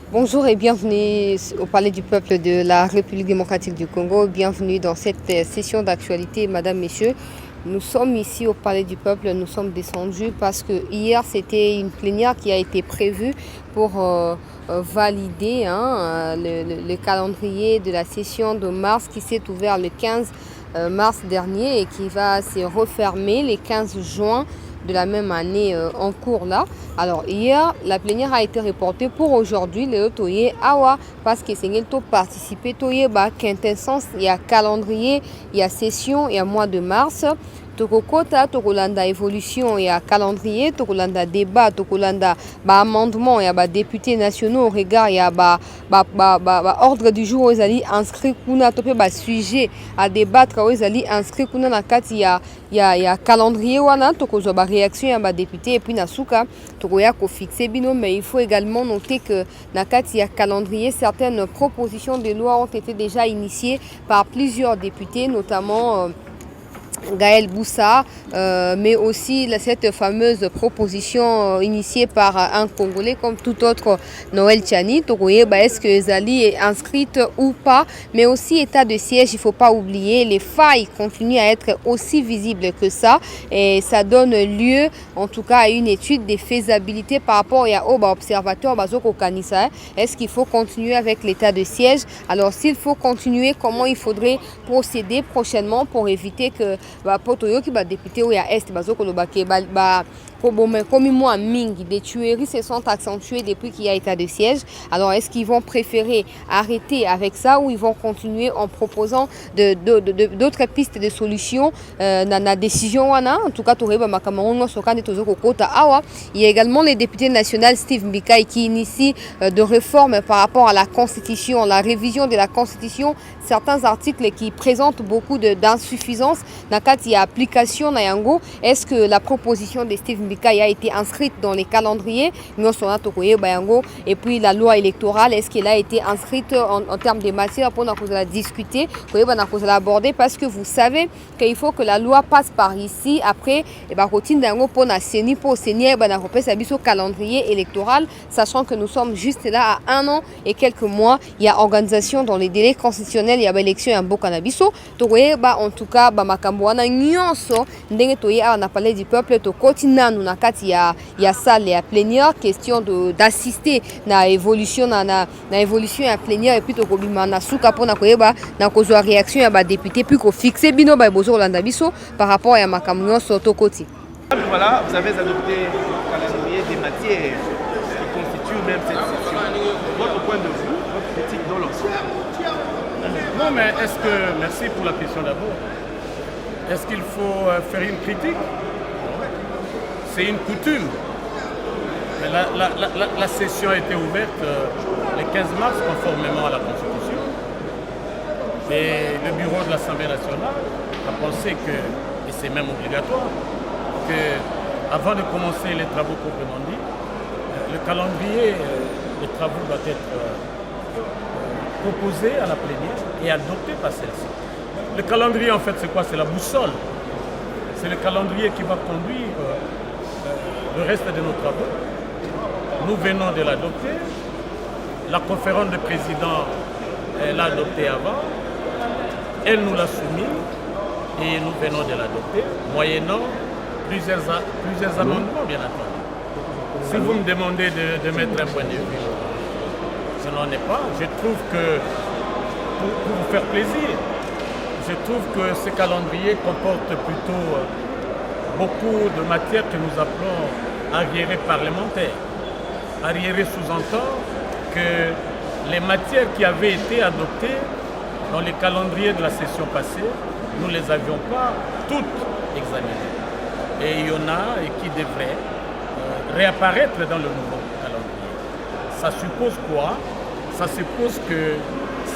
Bonjour et bienvenue au Palais du Peuple de la République démocratique du Congo. Bienvenue dans cette session d'actualité, Madame, Messieurs. Nous sommes ici au Palais du Peuple, nous sommes descendus parce que hier c'était une plénière qui a été prévue pour valider le calendrier de la session de mars qui s'est ouvert le 15 mars dernier et qui va se refermer le 15 juin de la même année en cours là. Alors hier, la plénière a été reportée pour aujourd'hui, le toye awa, parce que c'est to participer toye ba quintessence, il y a calendrier, il y a session, il y a mois de mars. Tokokota, Tokolanda évolution, il y a calendrier, Tokolanda débat, Tokolanda amendement, il y a députés nationaux au regard, il y a ordre du jour, ils allaient inscrire kuna topé sujet à débattre, ils allaient inscrire kuna na kati il y a calendrier wana tokozo réaction ya député et puis nasuka tokoya ko fixer bino, mais il faut également noter que na kati il y a calendrier, certaines propositions de loi ont été déjà initiées par plusieurs députés, notamment Gaël Boussa, mais aussi cette fameuse proposition initiée par un Congolais comme tout autre, Noël Tchani. Est-ce que Zali est inscrite ou pas? Mais aussi état de siège, il ne faut pas oublier, les failles continuent à être aussi visibles que ça et ça donne lieu en tout cas à une étude de faisabilité par rapport au observateur Bazoko Kanissa. Est-ce qu'il faut continuer avec l'état de siège? Alors s'il faut continuer, comment il faudrait procéder prochainement pour éviter que potoyoki député ou ya est bazokoloba ke comme moi mingi des tueries se sont accentuées depuis qu'il y a état de siège. Alors est-ce qu'ils vont préférer arrêter avec ça ou ils vont continuer en proposant d'autres pistes de solutions dans la décision wana? En tout cas il y a également les députés nationaux Steve Mbikai qui initie de réformes par rapport à la constitution, la révision de la constitution, certains articles qui présentent beaucoup d'insuffisances dans il y a application na yango. Est-ce que la proposition de Steve Mbikai a été inscrite dans les calendriers? Et puis la loi électorale, est-ce qu'elle a été inscrite en termes de matière pour nous la discuter, pour nous l'aborder? Parce que vous savez qu'il faut que la loi passe par ici. Après, pour calendrier électoral, sachant que nous sommes juste là à 1 an et quelques mois. Il y a organisation dans les délais constitutionnels, il y a élection et un beau cannabis. En tout cas, wana nyonso ndenge toye awa na palais du peuple to kotina na kati ya salle ya plénière, question d'assister na évolution na évolution ya plénière et puis to kobima na suka pona koyeba na kozwa réaction ya ba député puis ko fixer bino ba bozo kolanda biso par rapport ya makambo nyonso to koti. Voilà, vous avez adopté le calendrier des matières qui constituent même cette session. Votre point de vue, votre critique dans l'ensemble. Non, mais merci pour la question d'abord. Est-ce qu'il faut faire une critique? C'est une coutume. Mais la session a été ouverte le 15 mars conformément à la Constitution. Et le bureau de l'Assemblée nationale a pensé que, et c'est même obligatoire, qu'avant de commencer les travaux proprement dit, le calendrier des travaux doit être proposé à la plénière et adopté par celle-ci. Le calendrier, en fait, c'est quoi? C'est la boussole. C'est le calendrier qui va conduire le reste de nos travaux. Nous venons de l'adopter. La conférence de présidents l'a adopté avant. Elle nous l'a soumis et nous venons de l'adopter, moyennant plusieurs amendements, bien entendu. Si vous me demandez de mettre un point de vue, ce n'en est pas. Je trouve que, pour vous faire plaisir, je trouve que ce calendrier comporte plutôt beaucoup de matières que nous appelons arriérés parlementaires. Arriérés sous-entend que les matières qui avaient été adoptées dans les calendriers de la session passée, nous ne les avions pas toutes examinées. Et il y en a qui devraient réapparaître dans le nouveau calendrier. Ça suppose quoi? Ça suppose que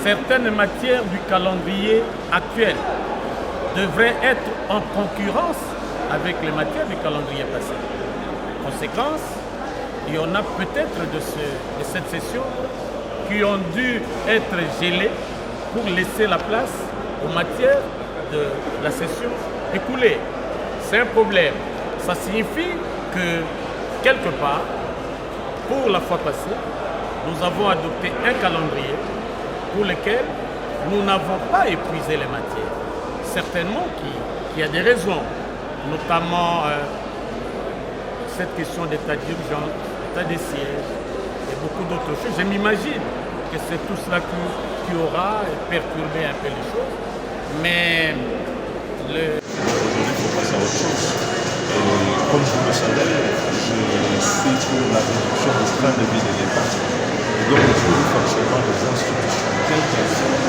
certaines matières du calendrier actuel devraient être en concurrence avec les matières du calendrier passé. Conséquence, il y en a peut-être de cette session qui ont dû être gelées pour laisser la place aux matières de la session écoulée. C'est un problème. Ça signifie que, quelque part, pour la fois passée, nous avons adopté un calendrier pour lequel nous n'avons pas épuisé les matières. Certainement qu'il y a des raisons, notamment cette question d'état d'urgence, d'état des sièges et beaucoup d'autres choses. Je m'imagine que c'est tout cela qui aura perturbé un peu les choses. Mais aujourd'hui, il faut passer à autre chose. Et comme vous le savez, je suis pour la réduction des trains de vie des dépenses. Et donc, le coût du fonctionnement des institutions, quelles qu'elles soient,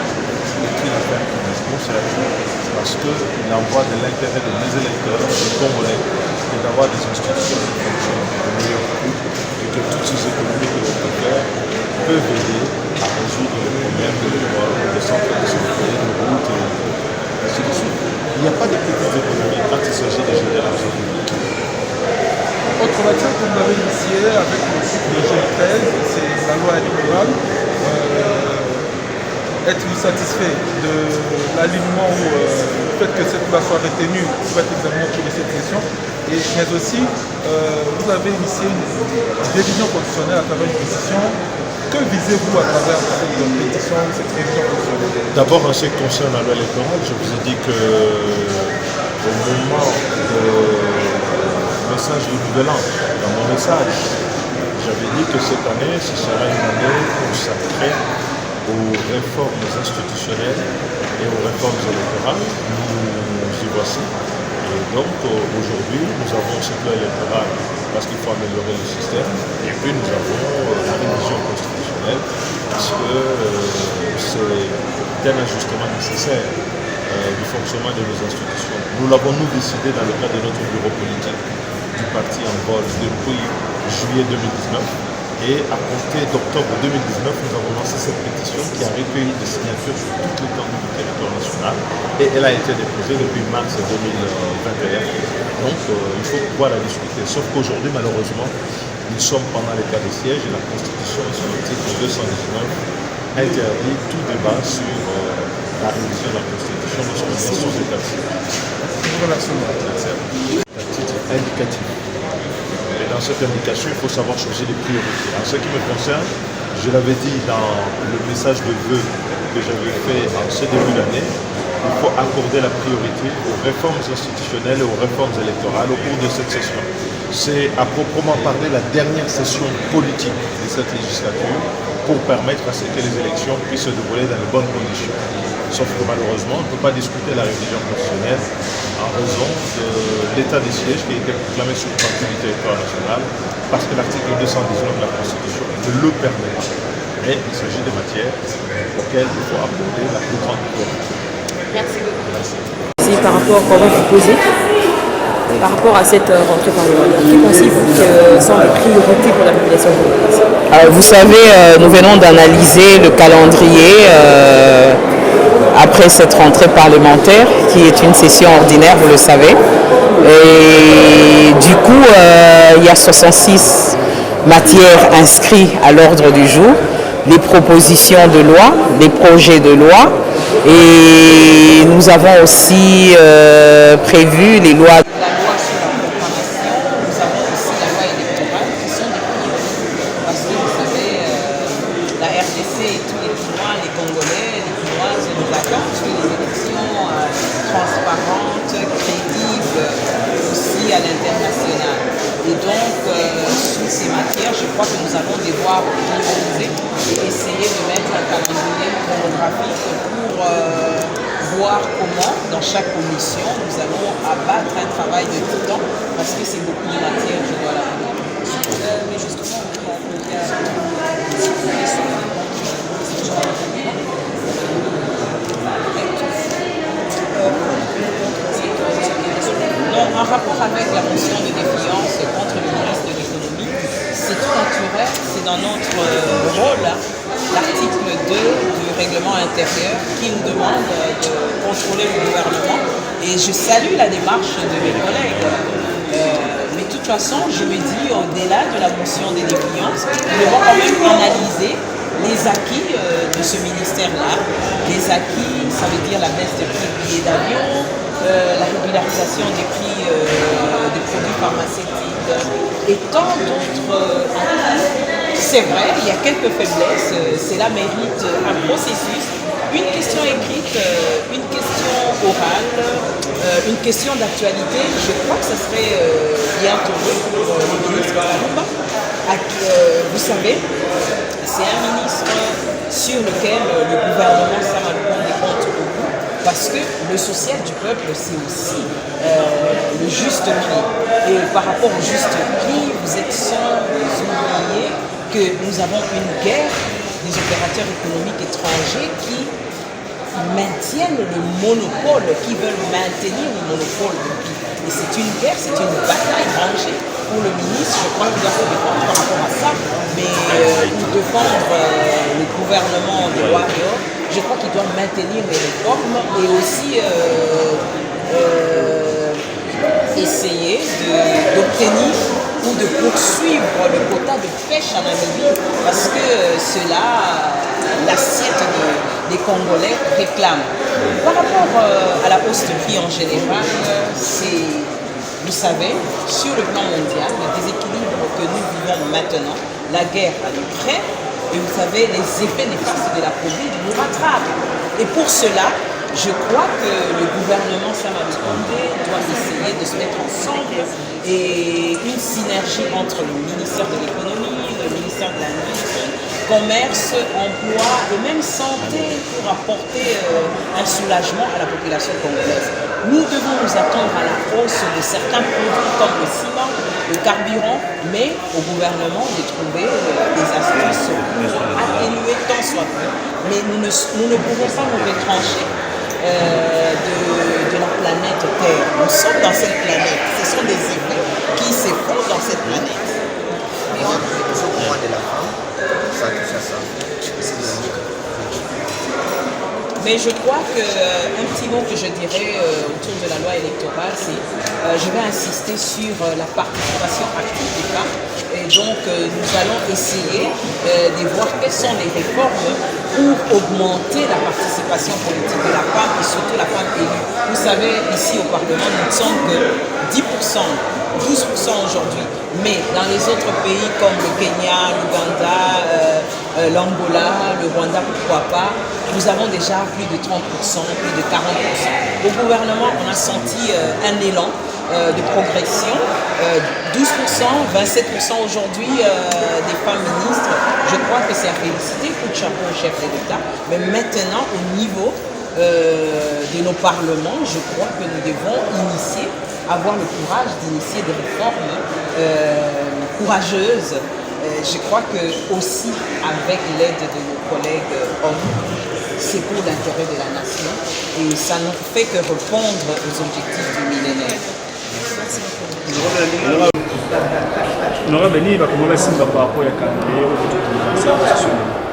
est-il à faire responsable parce qu'il envoie de l'intérêt de mes électeurs, des Congolais, et d'avoir des institutions qui fonctionnent au meilleur coût et que toutes ces économies que l'on peut faire peuvent aider à résoudre les problèmes de l'école, des centres de santé, de routes, et ainsi de suite. Il n'y a pas de petites économies quand il s'agit de gérer l'argent public. Autre matière que vous avez initiée avec le cycle de G13, c'est la loi électorale. Êtes-vous satisfait de l'alignement ou du fait que cette loi soit retenue pour être examinée au cours de cette session, mais aussi vous avez initié une révision constitutionnelle à travers une pétition. Que visez-vous à travers cette pétition, cette révision constitutionnelle? D'abord, en ce qui concerne la loi électorale, je vous ai dit que au moment du message du Nouvel An, dans mon message, j'avais dit que cette année, ce sera une année consacrée aux réformes institutionnelles et aux réformes électorales. Nous y voici. Et donc aujourd'hui, nous avons cette loi électorale parce qu'il faut améliorer le système. Et puis nous avons la révision constitutionnelle parce que c'est un ajustement nécessaire du fonctionnement de nos institutions. Nous l'avons nous décidé dans le cadre de notre bureau politique du parti en vol depuis juillet 2019. Et à compter d'octobre 2019, nous avons lancé cette pétition qui a recueilli des signatures sur toute l'étendue du territoire national et elle a été déposée depuis mars 2021. Donc il faut pouvoir la discuter. Sauf qu'aujourd'hui, malheureusement, nous sommes pendant l'état des sièges et la Constitution, sur l'article 219, interdit tout débat sur la révision de la Constitution lorsqu'on est sous état de siège. À titre indicatif. Et dans cette indication, il faut savoir choisir les priorités. En ce qui me concerne, je l'avais dit dans le message de vœux que j'avais fait en ce début d'année, il faut accorder la priorité aux réformes institutionnelles et aux réformes électorales au cours de cette session. C'est à proprement parler la dernière session politique de cette législature pour permettre à ce que les élections puissent se dérouler dans de bonnes conditions. Sauf que malheureusement, on ne peut pas discuter la révision constitutionnelle en raison de l'état des sièges qui a été proclamé sur le parti du territoire national parce que l'article 219 de la Constitution ne le permet pas. Mais il s'agit de matières auxquelles il faut accorder la plus grande priorité. Merci beaucoup. Merci. Par rapport à comment vous posez, par rapport à cette rentrée parlementaire, que pensez-vous que sont les priorités pour la population congolaise? Vous savez, nous venons d'analyser le calendrier après cette rentrée parlementaire, qui est une session ordinaire, vous le savez. Et du coup, il y a 66 matières inscrites à l'ordre du jour, les propositions de loi, des projets de loi, et nous avons aussi prévu les lois. La loi sur la programmation, nous avons aussi la loi électorale qui sont des priorités. Parce que vous savez, la RDC et tous les Guinois, les Congolais, les Guinoises nous attendent que les élections transparentes, crédibles aussi à l'international. Et donc, sous ces matières, je crois que nous allons devoir prioriser et essayer de mettre un calendrier chronographique pour voir comment, dans chaque commission, nous allons abattre un travail de tout temps, parce que c'est beaucoup de matière, je dois l'avouer. Mais justement, il y a non, en rapport avec la motion de défiance contre le ministre de l'économie, c'est tout naturel, c'est dans notre rôle, l'article 2 du règlement intérieur qui nous demande de contrôler le gouvernement. Et je salue la démarche de mes collègues. Mais de toute façon, je me dis, au-delà de la motion de défiance, nous devons quand même analyser les acquis de ce ministère-là. Les acquis, ça veut dire la baisse des prix des billets d'avion, la régularisation des prix des produits pharmaceutiques et tant d'autres acquis c'est vrai, il y a quelques faiblesses. Cela mérite un processus, une question écrite, une question orale, une question d'actualité. Je crois que ce serait bien tombé pour le ministre Kalumba. Vous savez, c'est un ministre sur lequel le gouvernement Samaloukonde compte beaucoup, parce que le social du peuple, c'est aussi le juste prix. Et par rapport au juste prix, vous êtes sans oublier que nous avons une guerre des opérateurs économiques étrangers qui maintiennent le monopole, qui veulent maintenir le monopole du prix. Et c'est une guerre, c'est une bataille rangée. Pour le ministre, je crois qu'il doit se défendre par rapport à ça, mais pour défendre le gouvernement de Warrior, je crois qu'il doit maintenir les réformes et aussi essayer d'obtenir ou de poursuivre le quota de pêche en Namibie, parce que cela, l'assiette des Congolais réclame. Par rapport à la hausse de prix en général, c'est, vous savez, sur le plan mondial, le déséquilibre que nous vivons maintenant, la guerre à l'Ukraine, et vous savez, les effets néfastes de la Covid nous rattrapent. Et pour cela, je crois que le gouvernement Samaloukonde doit essayer de se mettre ensemble et une synergie entre le ministère de l'économie, le ministère de l'industrie, commerce, emploi et même santé pour apporter un soulagement à la population congolaise. Nous devons nous attendre à la hausse de certains produits comme le ciment, le carburant, mais au gouvernement de trouver des astuces pour atténuer tant soit peu. Mais nous ne pouvons pas nous retrancher de la planète Terre. Nous sommes dans cette planète. Ce sont des effets qui s'effondrent dans cette planète. Mais on est toujours au point de la femme, ça touche à ça. Mais je crois qu'un petit mot que je dirais autour de la loi électorale, c'est je vais insister sur la participation active des femmes. Et donc nous allons essayer de voir quelles sont les réformes pour augmenter la participation politique de la femme et surtout la femme élue. Vous savez, ici au Parlement, nous ne sommes que 10%, 12% aujourd'hui. Mais dans les autres pays comme le Kenya, l'Ouganda, l'Angola, le Rwanda, pourquoi pas, nous avons déjà plus de 30%, plus de 40%. Au gouvernement, on a senti un élan de progression. 12%, 27% aujourd'hui des femmes ministres. Je crois que c'est à féliciter, coup de chapeau au chef de l'État. Mais maintenant, au niveau de nos parlements, je crois que nous devons avoir le courage d'initier des réformes courageuses. Je crois que aussi avec l'aide de nos collègues hommes, c'est pour l'intérêt de la nation et ça ne fait que répondre aux objectifs du millénaire.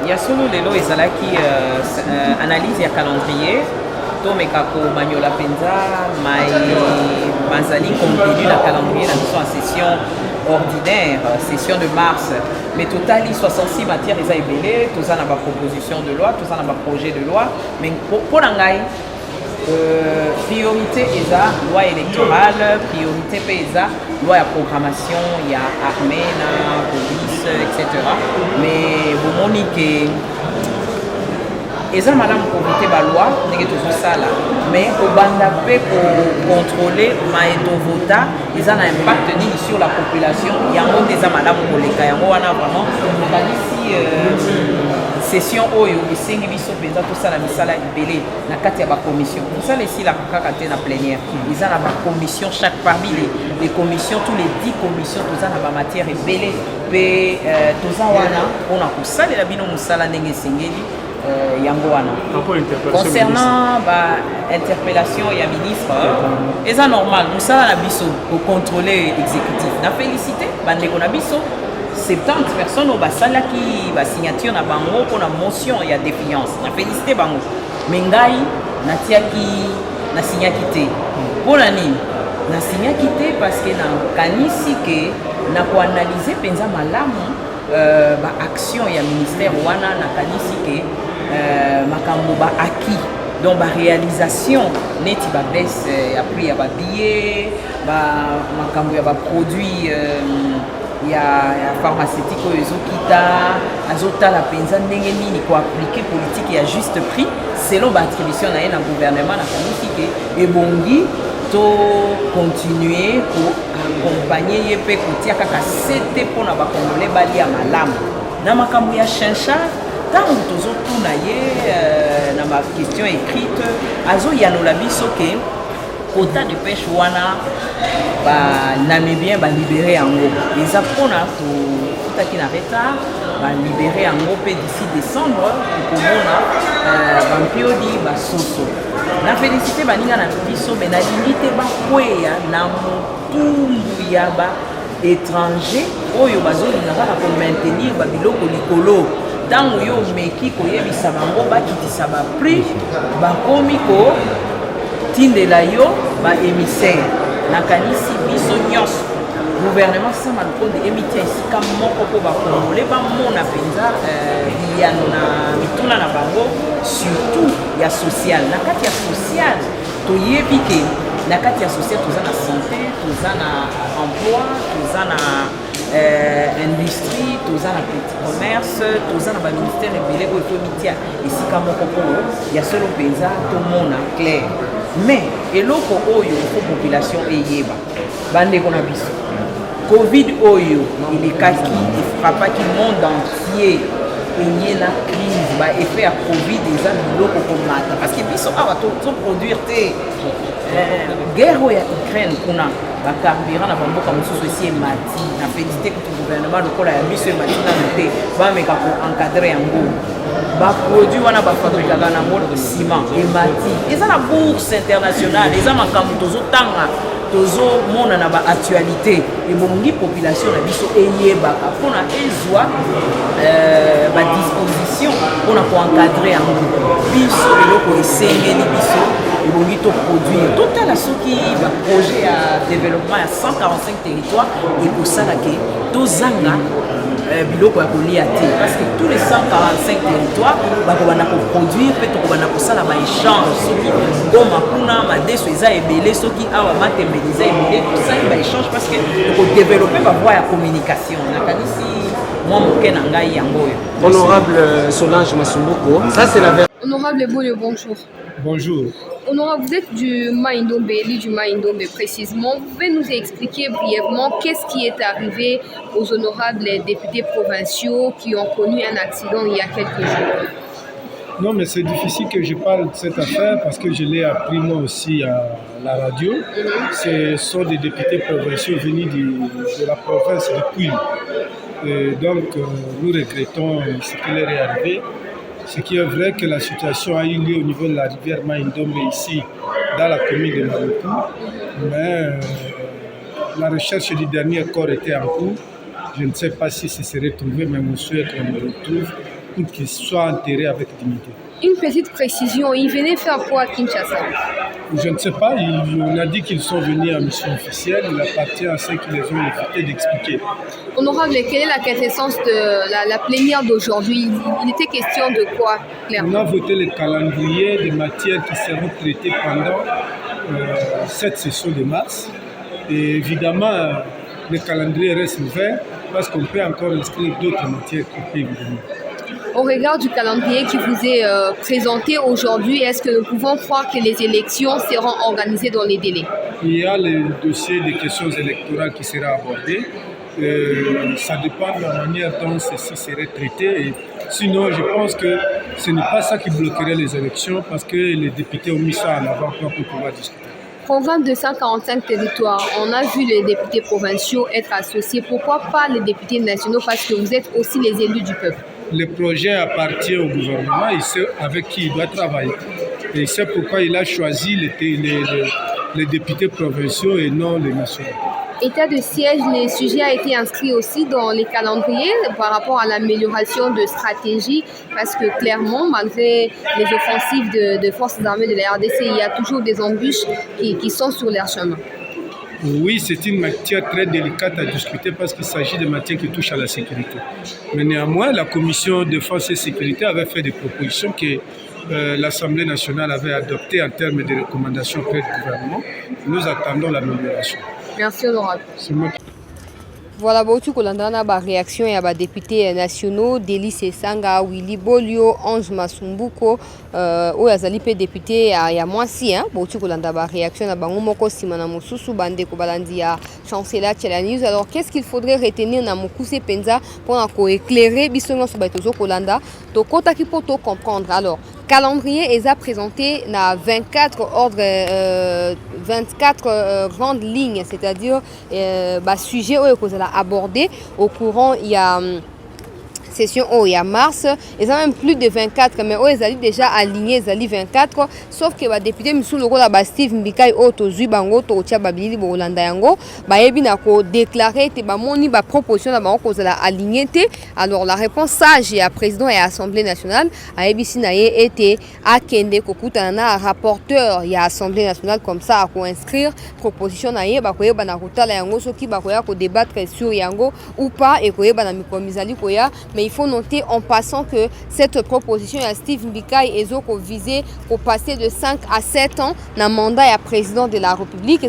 Il y a solo lelo ezalaki analyse ya calendrier tomeka komanyola mpenza bazali contenu na calendrier na biso en session ordinaire, session de mars, mais totali 66 matières eza ebele, toza na baproposition de loi, toza na baprojet de loi, mais mpo na ngai priorité eza loi électorale, priorité mpe eza loi ya programmation ya armée na police etc. Mais bomoni ke eza malamu kovite baloi ndenge tozosala, mais obanda mpe kocontrôle maedovota eza na impact nini sur la population, yango nde eza malamu koleka yango wana vraiment nakanisi session oyo esengi biso mpenza tosala misala ebele na kati ya bakommission. Mosala esilaka kaka te na plénière, eza na bakommission parmi les commissions, tous les 10 commissions toza na bamatière ebele mpe toza wana mpona kosalela bino mosala ndenge esengeli yango wana. Concernant interpellation ya ministre, eza normal mosala na biso kocontrôle exécutif. Na félicité bandeko na biso 70 personnes basalaki basignature na bango mpona motion ya défiance. Na félicité bango. Mais ngai nasignaki te. Mpona nini? Nasignaki te parce que nakanisi ke na koanalyse mpenza malamu baaction ya ministère wana nakanisi ke makambo baaki, donc baréalisation neti babaisse ya prix ya babillet, makambo ya baproduit ya pharmaceutique oyo ezokita azotala mpenza ndenge nini koaplike politike ya juste prix selon baattribution na ye na gouvernement nakanisi ke ebongi to continue koaccompagne ye mpe kotia kaka sete mpona bakongole balia malamu na makambo ya chinchard ntango tozotuna ye na baquestion écrite azoyanola biso ke quota de pêche wana banamibien balibere yango eza mpona totaki na retard balibere yango mpe d'ici décembre tokomona bampiodi basoso na félicité baninga na biso me nalingi te bakweya na motumbu ya baétranger oyo bazolinga kaka komaintenir babiloko likolo ntango yo omeki koyebisa bango bakitisa baprix bakomi kotindela yo baémissaire nakanisi biso nyonso gouvernement sama lukonde emitia esika moko mpo bakongole bamona mpenza liyano na mituna na bango surtout ya social na kati ya social toyebi ke na kati ya social toza na santé toza na emploi toza na industrie toza na petit commerce toza na baministère ebele oyo tomitia esika moko mpo ya solo mpenza tomona clair mais eloko oyo fo population eyeba bandeko na biso covid oyo elekaki efrapaki monde entier enye na crise baeffet ya covid eza biloko komata parce que biso awa toproduire te guerre oyo ya Ukraine kuna bacarburant na bamboka mosusu esi emati na félicité kutu gouvernement lokola ya biso emati nano te bameka koencadre yango baproduit wana bafabrikaka nango ciment emati eza na bourse internationale eza makambo tozotanga tozomona na baactualité ebongi population na biso eyebaka mpona ezwa badisposition mpona koencadre yango biso eloko esengeli biso ebongi toproduire totala soki baprojet ya développement ya 145 territoire ekosala ke tozanga biloko ya kolia te parce que tous les 145 territoires bakobanda koproduire mpe tokobanda kosala baéchange soki ngoma kuna madeso eza ebele soki awa matembeli eza ebele tosali baéchange parce que tokodéveloppe bavoi ya communication nakanisi mwa moke na ngai yango oyo. Honorable Solange Masumbuko, ça c'est la version. Honorable Boule, bonjour. Bonjour. Honorable, vous êtes du Maïndombe, élu du Maïndombe précisément. Vous pouvez nous expliquer brièvement qu'est-ce qui est arrivé aux honorables députés provinciaux qui ont connu un accident il y a quelques jours? Non, mais c'est difficile que je parle de cette affaire parce que je l'ai appris moi aussi à la radio. Ce sont des députés provinciaux venus de la province de Puy. Donc, nous regrettons ce qui leur est arrivé. Ce qui est vrai que la situation a eu lieu au niveau de la rivière Maïndombe ici, dans la commune de Maluku. Mais la recherche du dernier corps était en cours. Je ne sais pas si ce serait trouvé, mais on souhaite qu'on le retrouve pour qu'il soit enterré avec dignité. Une petite précision, ils venaient faire quoi à Kinshasa? Je ne sais pas, on a dit qu'ils sont venus en mission officielle, il appartient à ceux qui les ont invités d'expliquer. Honorable, quelle est la quintessence de la plénière d'aujourd'hui? Il était question de quoi, clairement? On a voté le calendrier des matières qui seront traitées pendant cette session de mars. Et évidemment, le calendrier reste ouvert parce qu'on peut encore inscrire d'autres matières qui peuvent venir. Au regard du calendrier qui vous est présenté aujourd'hui, est-ce que nous pouvons croire que les élections seront organisées dans les délais? Il y a le dossier des questions électorales qui sera abordé. Ça dépend de la manière dont ceci serait traité. Et sinon, je pense que ce n'est pas ça qui bloquerait les élections parce que les députés ont mis ça en avant pour pouvoir discuter. Programme de 145 territoires, on a vu les députés provinciaux être associés. Pourquoi pas les députés nationaux? Parce que vous êtes aussi les élus du peuple. Le projet appartient au gouvernement, il sait avec qui il doit travailler. Et c'est pourquoi il a choisi les députés provinciaux et non les nationaux. État de siège, le sujet a été inscrit aussi dans les calendriers par rapport à l'amélioration de stratégie, parce que clairement, malgré les offensives de forces armées de la RDC, il y a toujours des embûches qui sont sur leur chemin. Oui, c'est une matière très délicate à discuter parce qu'il s'agit de matières qui touchent à la sécurité. Mais néanmoins, la commission défense et sécurité avait fait des propositions que l'Assemblée nationale avait adoptées en termes de recommandations auprès du gouvernement. Nous attendons l'amélioration. Merci, honorable. Voilà, beaucoup de réaction et des députés nationaux, Délice Sanga, Willy Bolio, Ange Masumbuko, ou Azalipe député il y a moins si, beaucoup de réaction à Bangomoko Simana Mosusu, Bande Kobalandia, chancelier Tchela News. Alors, qu'est-ce qu'il faudrait retenir dans Mokuse Penza pour éclairer Bissongo Subatozo Kolanda, to kota ki poto comprendre. Alors, calendrier est présenté dans 24 ordres, 24 grandes lignes, c'est-à-dire sujet où vous allez aborder au courant il y a session il y a mars, ils ont même plus de 24, mais ils ont déjà aligné, ils ont 24, sauf que les députés Missou Loko la Steve Mbikai Otozu Bango Tocha Babili Bolanda Yango, Baebi n'a qu'à déclarer que Bamoni ba proposition la Bango la aligné. Alors la réponse sage et à président et à Assemblée nationale, Aebi Sinaye était à Kende Kokutana rapporteur il y a Assemblée nationale comme ça à inscrire proposition naie bakoye banakuta la Yango soki bakoya ko débattre sur Yango ou pas et koye banamikomizali koya. Mais il faut noter en passant que cette proposition à Steve Mbikai et Zoko visé au passer de 5 à 7 ans dans le mandat et à président de la République.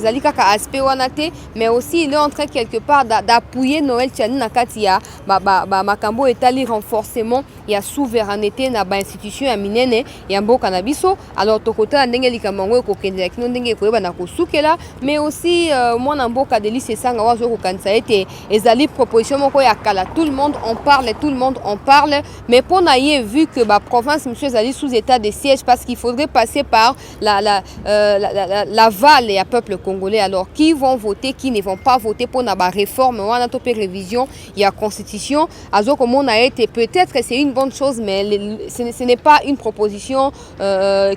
Mais aussi il est en train quelque part d'appuyer Noël Tchani Nakatia, Makambo Etali renforcement et à souveraineté dans l'institution à Minene et à Bokanabiso. Alors, Tokota Ndenge Likamango Kokende Kino Ndenge Koeba Nakosukela, mais aussi moi Namboka Délice Sanga Wazoko Kansaete, Ezali proposition Moko Yakala. Tout le monde en parle, tout le monde en parle, mais pour n'ailler vu que la province monsieur Zali sous état de siège parce qu'il faudrait passer par l'aval et à peuple congolais. Alors qui vont voter, qui ne vont pas voter pour la réforme, on a topé révision, il y a constitution. Alors comme on a été, peut-être que c'est une bonne chose, mais ce n'est pas une proposition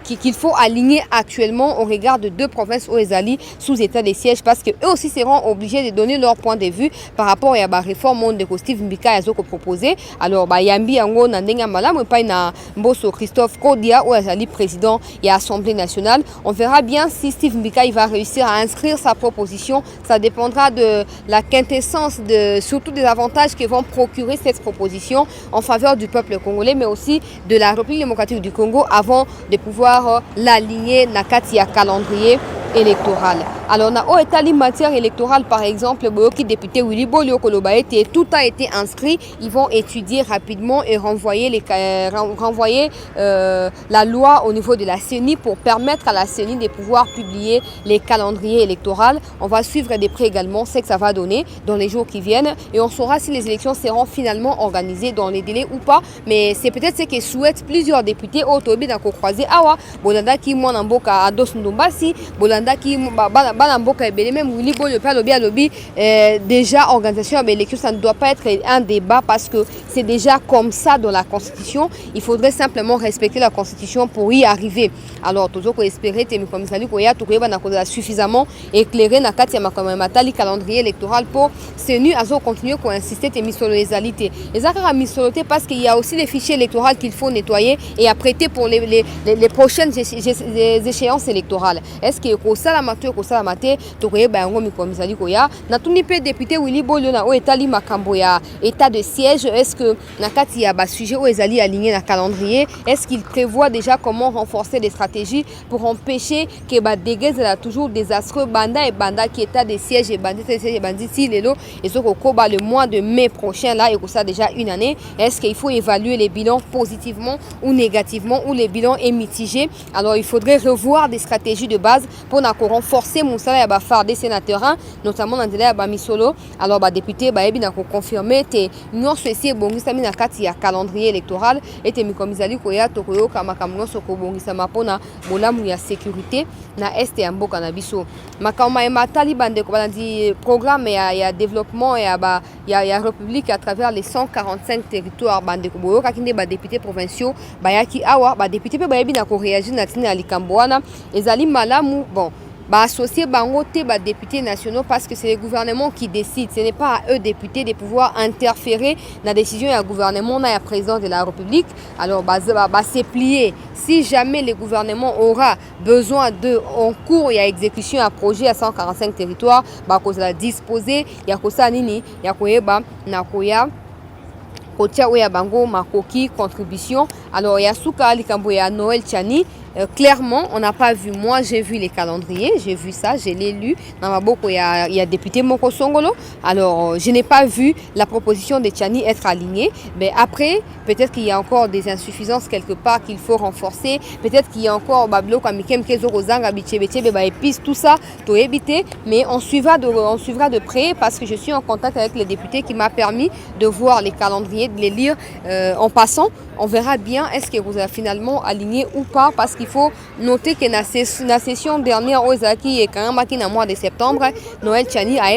qu'il faut aligner actuellement au regard de deux provinces où Zali sous état de siège parce que eux aussi seront obligés de donner leur point de vue par rapport à la réforme de Steve Mbika Azoko proposé. Alors Yambi Yango Nandenga Malam pas na Mboso Christophe Kodia ou Azali président et Assemblée nationale. On verra bien si Steve Mbika va réussir à inscrire sa proposition. Ça dépendra de la quintessence de surtout des avantages que vont procurer cette proposition en faveur du peuple congolais, mais aussi de la République démocratique du Congo avant de pouvoir l'aligner Nakatia calendrier électoral. Alors, on a établi matière électorale, par exemple, qui député Willy Bolio Kolobaete, tout a été inscrit. Ils vont étudier rapidement et renvoyer la loi au niveau de la CENI pour permettre à la CENI de pouvoir publier les calendriers électoraux. On va suivre de près également ce que ça va donner dans les jours qui viennent et on saura si les élections seront finalement organisées dans les délais ou pas. Mais c'est peut-être ce que souhaitent plusieurs députés au Tobi dans Croisé Awa, Bolanda qui Mwanamboka Ados Ndombasi, Bolanda qui Banamboka et même Willy Bolio Lobby déjà organisation de l'élection, ça ne doit pas être un débat parce que c'est déjà comme ça dans la Constitution. Il faudrait simplement respecter la Constitution pour y arriver. Alors, toujours espérer que comme ça, suffisamment éclairé na kati ya matali calendrier électoral pour CENU à continuer à insister sur les égalités. Les affaires à misoloté parce qu'il y a aussi les fichiers électoraux qu'il faut nettoyer et apprêter pour les prochaines échéances électorales. Est-ce que ça la maté to bango mikomizali koya na tunipe député Willy Bolio na o etali makambo ya état de siège. Est-ce que na kati ya ba sujet o ezali aligné na calendrier, est-ce qu'il prévoit déjà comment renforcer les stratégies pour empêcher que ba dégaise là toujours désastreux banda et banda qui état de siège et bandit si lelo et ce koba le mois de mai prochain là et que ça déjà une année. Est-ce qu'il faut évaluer les bilans positivement ou négativement ou les bilans est mitigé? Alors il faudrait revoir des stratégies de base pour renforcer mon salaire à faire des sénateurs, notamment dans le à Misolo. Alors, député, il a confirmé que nous sommes bongisa mina kati ya calendrier électoral et que mikomizali koya tokoyo kama kamno soko bongisa mapona bolamu ya sécurité na est ya mboka na biso. Makama matali bande ko balandi programme ya développement ya République à travers les 145 territoires bande ko boyo kakinde ba députés provinciaux bayaki awa ba député pe bayebi na ko réagir na tina likamboana ezali malamu bon associer Bangote, députés nationaux parce que c'est les gouvernements qui décident. Ce n'est pas à eux, députés, de pouvoir interférer dans la décision du gouvernement et du président de la République. Alors, c'est plié. Si jamais le gouvernement aura besoin de, en cours, il y a exécution à projet à 145 territoires, il y a disposer, il y a quoi nini, il y a quoi Kotia Oya Bango, Makoki, contribution. Alors, il y a Souka Likambo, il y a Noël Tchani. clairement, on n'a pas vu. Moi, j'ai vu les calendriers, j'ai vu ça, je l'ai lu. Dans ma boucle, il y a député Moko Songolo. Alors, je n'ai pas vu la proposition de Tchani être alignée. Mais après, peut-être qu'il y a encore des insuffisances quelque part qu'il faut renforcer. Peut-être qu'il y a encore épices, tout ça, tout éviter. Mais on suivra de près parce que je suis en contact avec le député qui m'a permis de voir les calendriers, de les lire en passant. On verra bien est-ce que vous avez finalement aligné ou pas parce qu'il faut noter que la session dernière aux Zaki et quand même au mois de septembre Noël Tchani a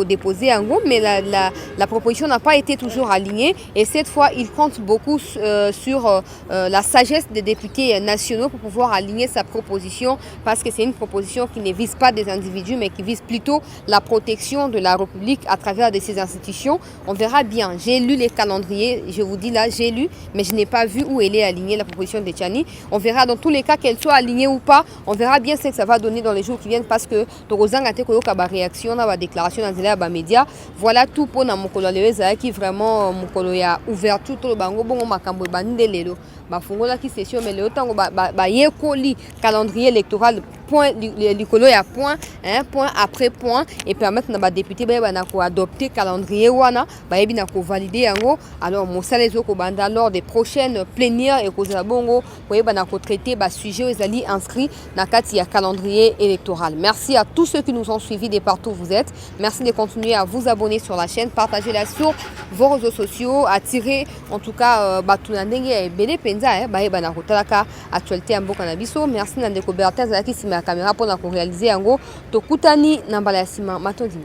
déposé un groupe mais la proposition n'a pas été toujours alignée et cette fois il compte beaucoup sur la sagesse des députés nationaux pour pouvoir aligner sa proposition parce que c'est une proposition qui ne vise pas des individus mais qui vise plutôt la protection de la République à travers de ses institutions. On verra bien. J'ai lu les calendriers. Je vous dis là, j'ai lu, mais je n'ai pas vu où elle est alignée, la proposition de Tchani. On verra dans tous les cas qu'elle soit alignée ou pas. On verra bien ce que ça va donner dans les jours qui viennent parce que Torozang a une réaction, une déclaration dans les médias. Voilà tout pour nous. Qui vraiment a ouverture tout le bango bon makambo bandelelo. Bafungola qui session mais le temps ba yekoli calendrier électoral point likolo ya point point après point et permettre na ba député ba na ko adopter calendrier wana ba yebi na ko valider yango alors mosala ezoko banda lors des prochaines plénières et ko za bongo ko yeba na ko traiter ba sujet ezali inscrit na kati ya calendrier électoral. Merci à tous ceux qui nous ont suivis de partout où vous êtes. Merci de continuer à vous abonner sur la chaîne, partager-la sur vos réseaux sociaux, attirer en tout cas batuna ndenge ya ebele penza ba yeba na ko talaka actualité mboka na biso. Merci na ndeko Bertin zaki sima caméra pour réaliser yango tokutani na mbala ya sima matondini.